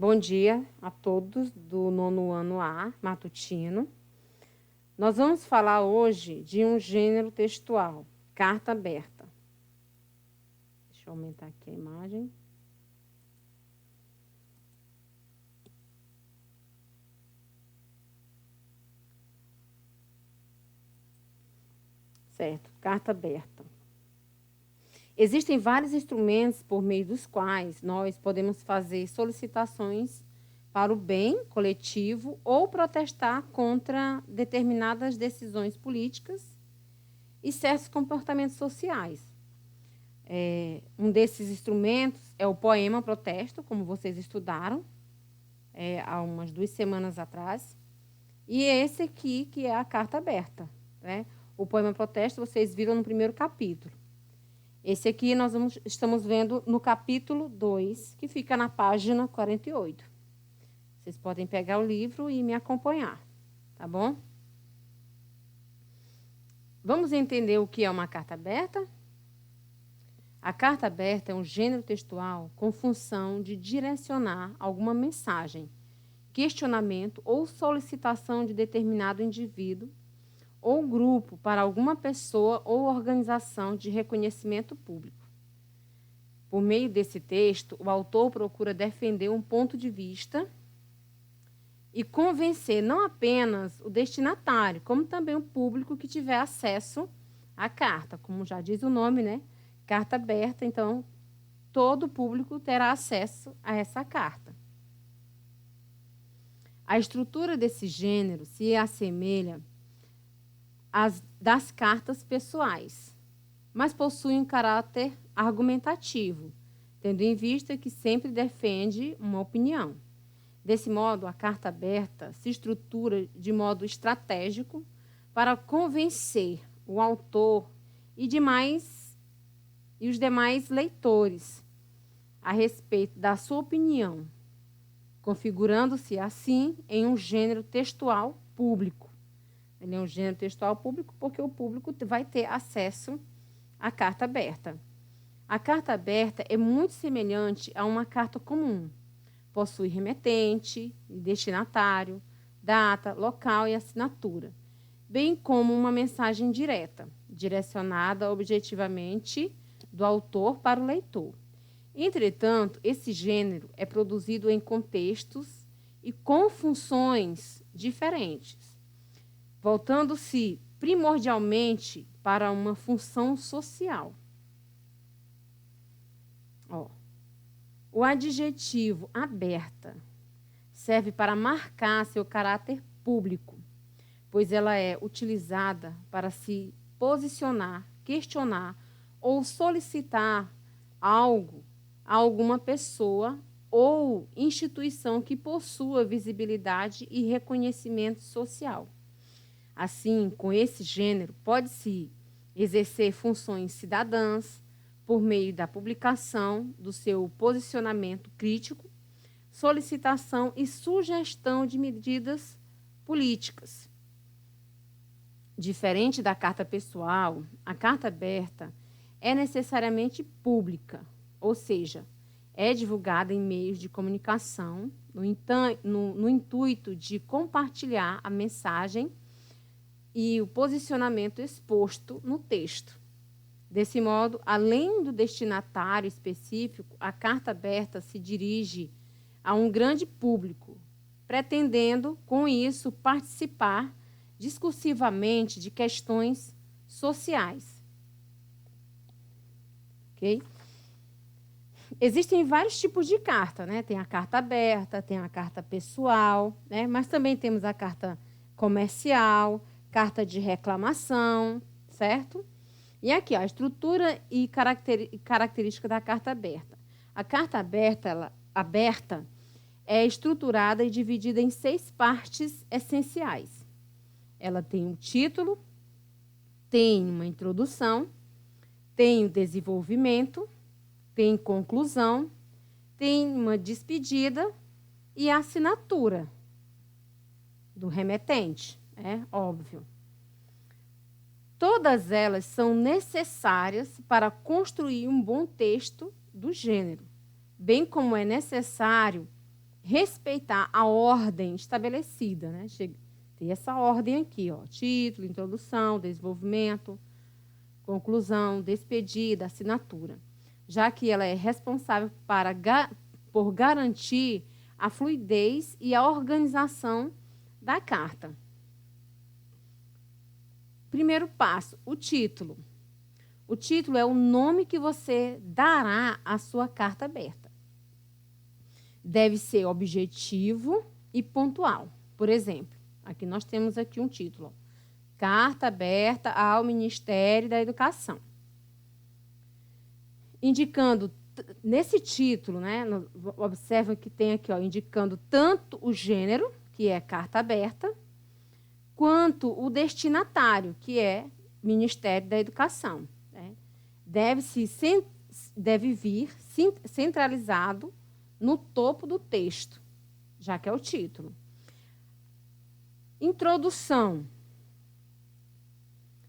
Bom dia a todos do nono ano A, matutino. Nós vamos falar hoje de um gênero textual, carta aberta. Deixa eu aumentar aqui a imagem. Certo, carta aberta. Existem vários instrumentos por meio dos quais nós podemos fazer solicitações para o bem coletivo ou protestar contra determinadas decisões políticas e certos comportamentos sociais. Um desses instrumentos é o poema protesto, como vocês estudaram há umas 2 semanas atrás, e esse aqui que é a carta aberta, né? O poema protesto vocês viram no primeiro capítulo. Esse aqui nós estamos vendo no capítulo 2, que fica na página 48. Vocês podem pegar o livro e me acompanhar, tá bom? Vamos entender o que é uma carta aberta? A carta aberta é um gênero textual com função de direcionar alguma mensagem, questionamento ou solicitação de determinado indivíduo ou grupo para alguma pessoa ou organização de reconhecimento público. Por meio desse texto, o autor procura defender um ponto de vista e convencer não apenas o destinatário, como também o público que tiver acesso à carta. Como já diz o nome, né? Carta aberta, então todo público terá acesso a essa carta. A estrutura desse gênero se assemelha das cartas pessoais, mas possui um caráter argumentativo, tendo em vista que sempre defende uma opinião. Desse modo, a carta aberta se estrutura de modo estratégico para convencer o autor e os demais leitores a respeito da sua opinião, configurando-se assim em um gênero textual público. Ele é um gênero textual público porque o público vai ter acesso à carta aberta. A carta aberta é muito semelhante a uma carta comum. Possui remetente, destinatário, data, local e assinatura, bem como uma mensagem direta, direcionada objetivamente do autor para o leitor. Entretanto, esse gênero é produzido em contextos e com funções diferentes, voltando-se primordialmente para uma função social. O adjetivo aberta serve para marcar seu caráter público, pois ela é utilizada para se posicionar, questionar ou solicitar algo a alguma pessoa ou instituição que possua visibilidade e reconhecimento social. Assim, com esse gênero, pode-se exercer funções cidadãs por meio da publicação do seu posicionamento crítico, solicitação e sugestão de medidas políticas. Diferente da carta pessoal, a carta aberta é necessariamente pública, ou seja, é divulgada em meios de comunicação no intuito de compartilhar a mensagem e o posicionamento exposto no texto. Desse modo, além do destinatário específico, a carta aberta se dirige a um grande público, pretendendo, com isso, participar discursivamente de questões sociais. Ok? Existem vários tipos de carta, né? Tem a carta aberta, tem a carta pessoal, né? Mas também temos a carta comercial, carta de reclamação, certo? E aqui, ó, a estrutura e característica da carta aberta. A carta aberta é estruturada e dividida em 6 partes essenciais. Ela tem um título, tem uma introdução, tem o desenvolvimento, tem conclusão, tem uma despedida e a assinatura do remetente, óbvio. Todas elas são necessárias para construir um bom texto do gênero, bem como é necessário respeitar a ordem estabelecida, né? Tem essa ordem aqui, ó, título, introdução, desenvolvimento, conclusão, despedida, assinatura, já que ela é responsável por garantir a fluidez e a organização da carta. Primeiro passo, o título. O título é o nome que você dará à sua carta aberta. Deve ser objetivo e pontual. Por exemplo, aqui nós temos aqui um título, ó, Carta aberta ao Ministério da Educação. Indicando, nesse título, né, observa que tem aqui, ó, indicando tanto o gênero, que é carta aberta, quanto o destinatário, que é Ministério da Educação. Né? Deve vir centralizado no topo do texto, já que é o título. Introdução.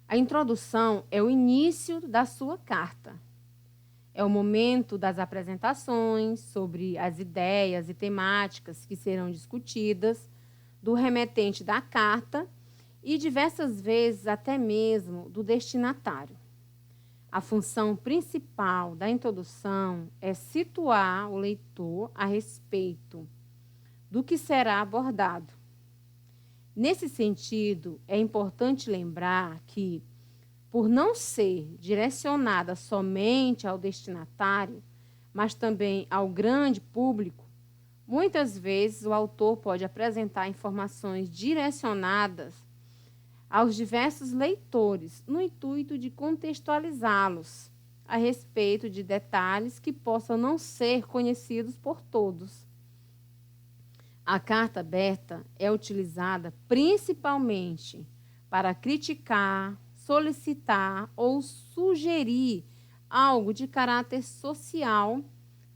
A introdução é o início da sua carta. É o momento das apresentações sobre as ideias e temáticas que serão discutidas, do remetente da carta e, diversas vezes, até mesmo do destinatário. A função principal da introdução é situar o leitor a respeito do que será abordado. Nesse sentido, é importante lembrar que, por não ser direcionada somente ao destinatário, mas também ao grande público, muitas vezes o autor pode apresentar informações direcionadas aos diversos leitores, no intuito de contextualizá-los a respeito de detalhes que possam não ser conhecidos por todos. A carta aberta é utilizada principalmente para criticar, solicitar ou sugerir algo de caráter social.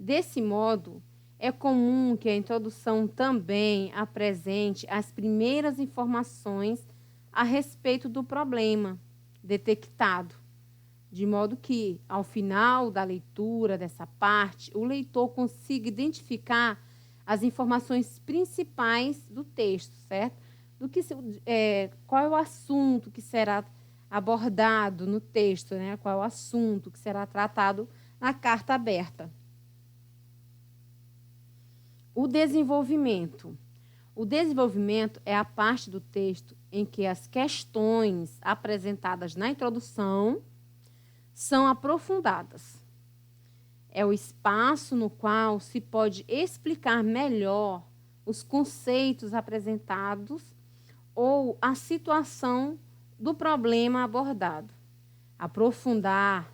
Desse modo, é comum que a introdução também apresente as primeiras informações a respeito do problema detectado, de modo que, ao final da leitura dessa parte, o leitor consiga identificar as informações principais do texto, certo? Qual é o assunto que será abordado no texto, né? Qual é o assunto que será tratado na carta aberta. O desenvolvimento. O desenvolvimento é a parte do texto em que as questões apresentadas na introdução são aprofundadas. É o espaço no qual se pode explicar melhor os conceitos apresentados ou a situação do problema abordado. Aprofundar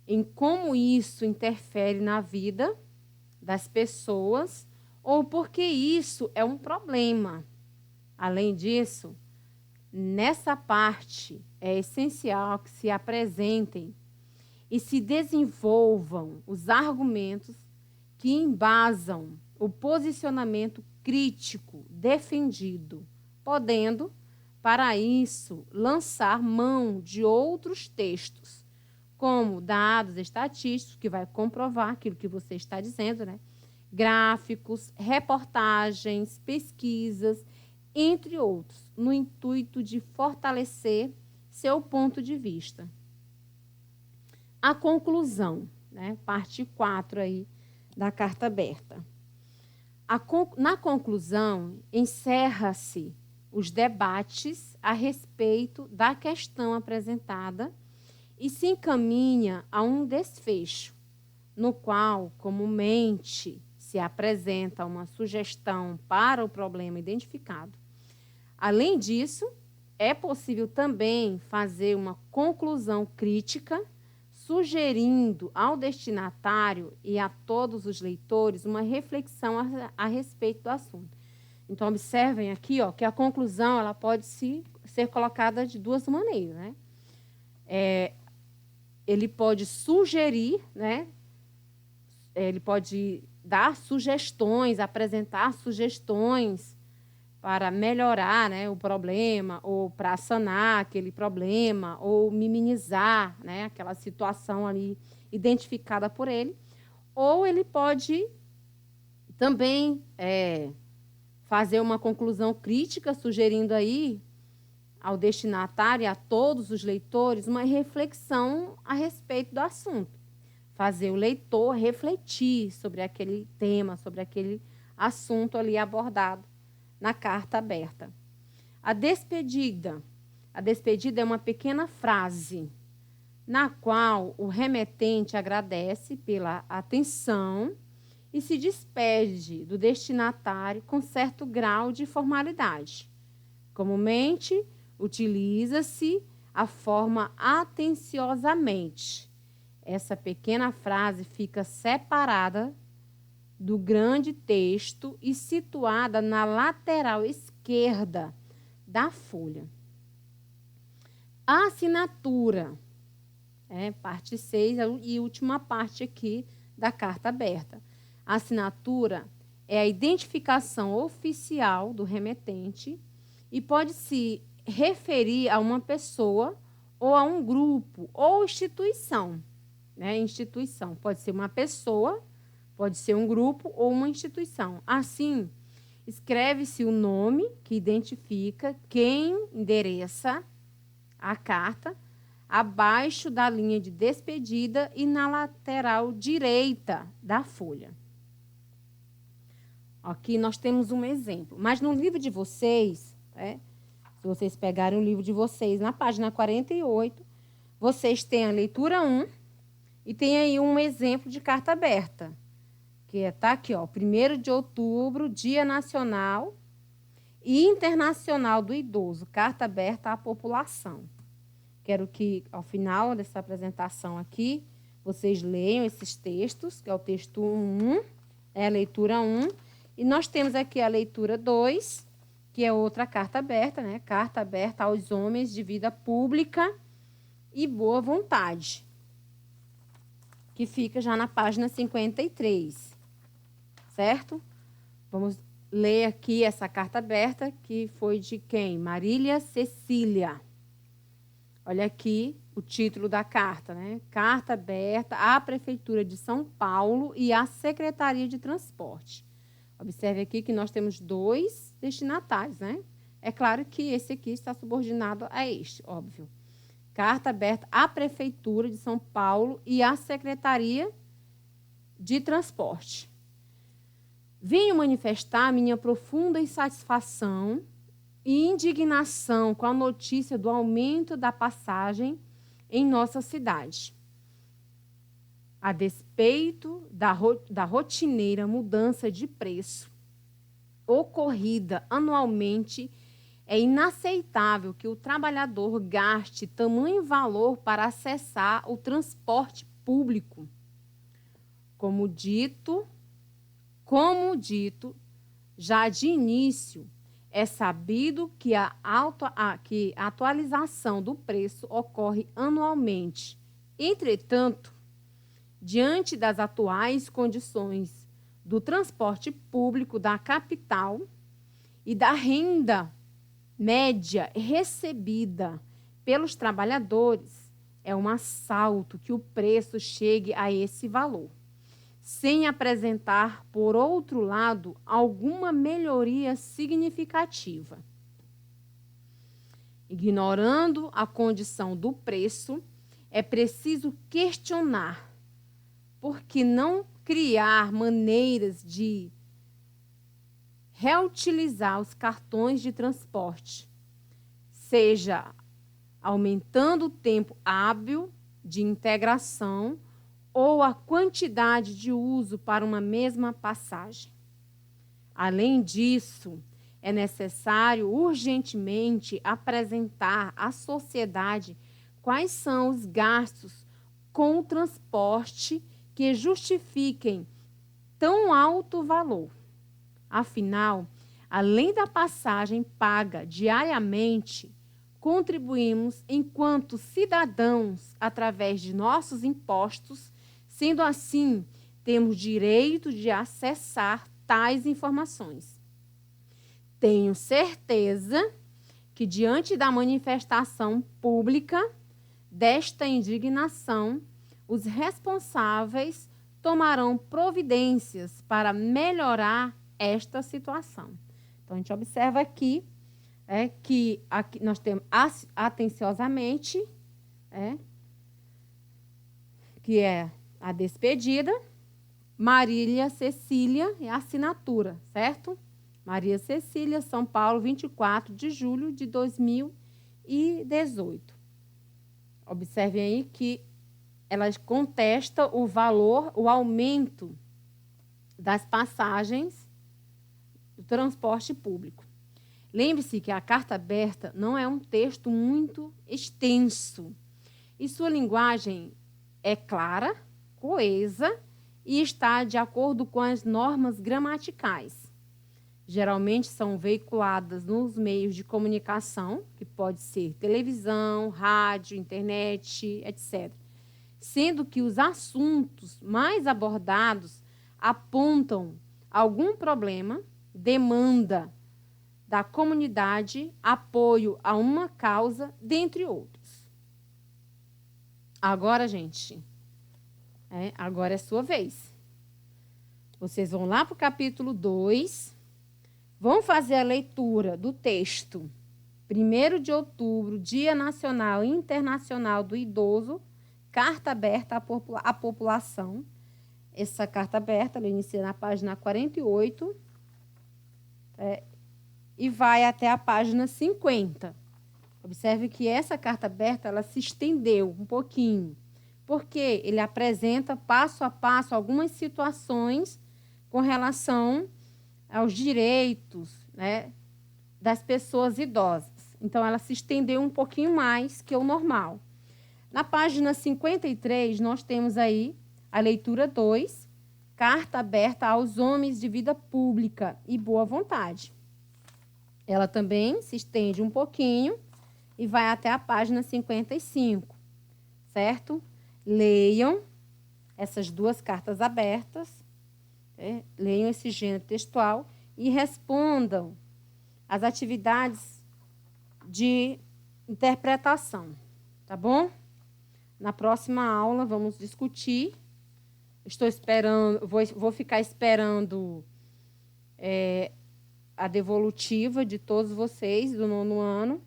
em como isso interfere na vida das pessoas ou porque isso é um problema. Além disso, nessa parte é essencial que se apresentem e se desenvolvam os argumentos que embasam o posicionamento crítico defendido, podendo, para isso, lançar mão de outros textos, como dados estatísticos, que vai comprovar aquilo que você está dizendo, né? Gráficos, reportagens, pesquisas, entre outros, no intuito de fortalecer seu ponto de vista. A conclusão, né? Parte 4 aí da carta aberta. Na conclusão, encerra-se os debates a respeito da questão apresentada e se encaminha a um desfecho, no qual, comumente, se apresenta uma sugestão para o problema identificado. Além disso, é possível também fazer uma conclusão crítica, sugerindo ao destinatário e a todos os leitores uma reflexão a respeito do assunto. Então, observem aqui, ó, que a conclusão ela pode ser colocada de duas maneiras, né? Ele pode sugerir, né? Ele pode dar sugestões, apresentar sugestões para melhorar, né, o problema, ou para sanar aquele problema, ou minimizar, né, aquela situação ali identificada por ele. Ou ele pode Também fazer uma conclusão crítica, sugerindo aí ao destinatário e a todos os leitores uma reflexão a respeito do assunto. Fazer o leitor refletir sobre aquele tema, sobre aquele assunto ali abordado na carta aberta. A despedida. A despedida é uma pequena frase na qual o remetente agradece pela atenção e se despede do destinatário com certo grau de formalidade. Comumente, utiliza-se a forma atenciosamente. Essa pequena frase fica separada do grande texto e situada na lateral esquerda da folha. A assinatura, parte 6 e última parte aqui da carta aberta. A assinatura é a identificação oficial do remetente e pode se referir a uma pessoa ou a um grupo ou instituição. Instituição pode ser uma pessoa, pode ser um grupo ou uma instituição. Assim, escreve-se o nome que identifica quem endereça a carta abaixo da linha de despedida e na lateral direita da folha. Aqui nós temos um exemplo. Mas no livro de vocês, se vocês pegarem o livro de vocês, na página 48, vocês têm a leitura 1 e tem aí um exemplo de carta aberta, que está aqui, 1º de outubro, Dia Nacional e Internacional do Idoso, carta aberta à população. Quero que, ao final dessa apresentação aqui, vocês leiam esses textos, que é o texto 1, a leitura 1, e nós temos aqui a leitura 2, que é outra carta aberta, Carta aberta aos homens de vida pública e boa vontade, que fica já na página 53, certo? Vamos ler aqui essa carta aberta, que foi de quem? Marília Cecília. Olha aqui o título da carta, Carta aberta à Prefeitura de São Paulo e à Secretaria de Transporte. Observe aqui que nós temos 2 destinatários, É claro que esse aqui está subordinado a este, óbvio. Carta aberta à Prefeitura de São Paulo e à Secretaria de Transporte. Venho manifestar minha profunda insatisfação e indignação com a notícia do aumento da passagem em nossa cidade. A despeito da rotineira mudança de preço ocorrida anualmente, é inaceitável que o trabalhador gaste tamanho valor para acessar o transporte público. Como dito, já de início, é sabido que a atualização do preço ocorre anualmente. Entretanto, diante das atuais condições do transporte público da capital e da renda média recebida pelos trabalhadores, é um assalto que o preço chegue a esse valor, sem apresentar, por outro lado, alguma melhoria significativa. Ignorando a condição do preço, é preciso questionar por que não criar maneiras de reutilizar os cartões de transporte, seja aumentando o tempo hábil de integração ou a quantidade de uso para uma mesma passagem. Além disso, é necessário urgentemente apresentar à sociedade quais são os gastos com o transporte que justifiquem tão alto valor. Afinal, além da passagem paga diariamente, contribuímos enquanto cidadãos através de nossos impostos. Sendo assim, temos direito de acessar tais informações. Tenho certeza que, diante da manifestação pública desta indignação, os responsáveis tomarão providências para melhorar esta situação. Então, a gente observa aqui que aqui nós temos atenciosamente, que é a despedida, Marília Cecília e a assinatura, certo? Maria Cecília, São Paulo, 24 de julho de 2018. Observem aí que ela contesta o valor, o aumento das passagens do transporte público. Lembre-se que a carta aberta não é um texto muito extenso e sua linguagem é clara, coesa e está de acordo com as normas gramaticais. Geralmente são veiculadas nos meios de comunicação, que pode ser televisão, rádio, internet, etc. Sendo que os assuntos mais abordados apontam algum problema, demanda da comunidade, apoio a uma causa, dentre outros. Agora, gente, agora é sua vez. Vocês vão lá para o capítulo 2, vão fazer a leitura do texto 1º de outubro, Dia Nacional e Internacional do Idoso, Carta Aberta à População. Essa carta aberta, ela inicia na página 48 e vai até a página 50. Observe que essa carta aberta ela se estendeu um pouquinho, porque ele apresenta passo a passo algumas situações com relação aos direitos, das pessoas idosas. Então, ela se estendeu um pouquinho mais que o normal. Na página 53, nós temos aí a leitura 2, Carta Aberta aos Homens de Vida Pública e Boa Vontade. Ela também se estende um pouquinho e vai até a página 55, certo? Leiam essas duas cartas abertas, leiam esse gênero textual e respondam as atividades de interpretação, tá bom? Na próxima aula vamos discutir. Estou esperando, vou ficar esperando a devolutiva de todos vocês do 9º ano.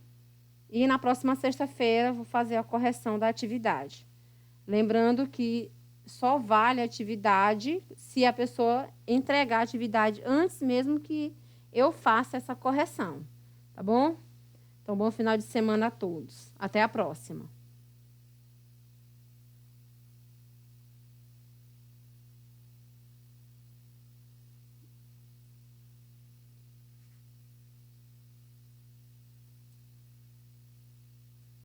E na próxima sexta-feira vou fazer a correção da atividade. Lembrando que só vale a atividade se a pessoa entregar a atividade antes mesmo que eu faça essa correção. Tá bom? Então, bom final de semana a todos. Até a próxima.